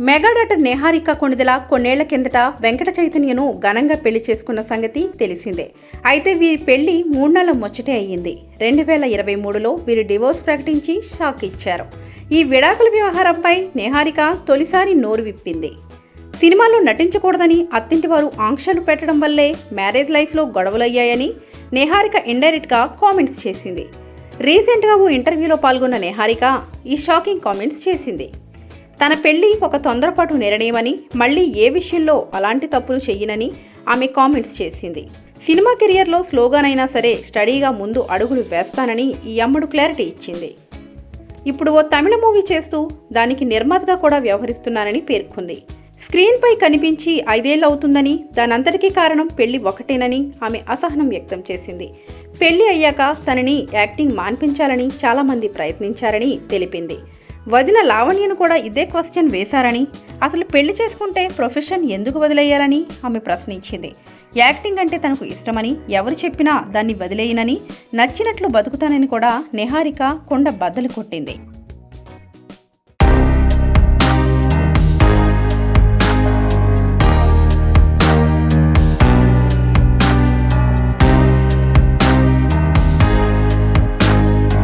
Mega daughter Niharika Konidela కొన్నేళ్ల కిందట వెంకట చైతన్యను ఘనంగా పెళ్లి చేసుకున్న సంగతి తెలిసిందే. అయితే వీరి పెళ్లి 3 నెలల ముచ్చటే అయ్యింది. 2023లో వీరు డివోర్స్ ప్రకటించి షాక్ ఇచ్చారు. ఈ విడాకుల వ్యవహారంపై నిహారిక తొలిసారి నోరు విప్పింది. సినిమాల్లో నటించకూడదని అత్తింటి వారు ఆంక్షలు పెట్టడం వల్లే మ్యారేజ్ లైఫ్లో గొడవలయ్యాయని నిహారిక ఇండైరెక్ట్గా కామెంట్స్ చేసింది. రీసెంట్గా ఓ ఇంటర్వ్యూలో పాల్గొన్న నిహారిక ఈ షాకింగ్ కామెంట్స్ చేసింది. తన పెళ్లి ఒక తొందరపాటు నిర్ణయమని, మళ్లీ ఏ విషయంలో అలాంటి తప్పులు చెయ్యనని ఆమె కామెంట్స్ చేసింది. సినిమా కెరియర్లో స్లోగానైనా సరే స్టడీగా ముందు అడుగులు వేస్తానని ఈ అమ్మడు క్లారిటీ ఇచ్చింది. ఇప్పుడు ఓ తమిళ మూవీ చేస్తూ దానికి నిర్మాతగా కూడా వ్యవహరిస్తున్నానని పేర్కొంది. స్క్రీన్పై కనిపించి 5 ఏళ్ళు అవుతుందని, దానంతటికీ కారణం పెళ్లి ఒకటేనని ఆమె అసహనం వ్యక్తం చేసింది. పెళ్లి అయ్యాక తనని యాక్టింగ్ మాన్పించాలని చాలామంది ప్రయత్నించారని తెలిపింది. వదిన లావణ్యను కూడా ఇదే క్వశ్చన్ వేశారని, అసలు పెళ్లి చేసుకుంటే ప్రొఫెషన్ ఎందుకు వదిలేయాలని ఆమె ప్రశ్నించింది. యాక్టింగ్ అంటే తనకు ఇష్టమని, ఎవరు చెప్పినా దాన్ని వదిలేయనని, నచ్చినట్లు బతుకుతానని కూడా నిహారిక కొండ బద్దలు కొట్టింది.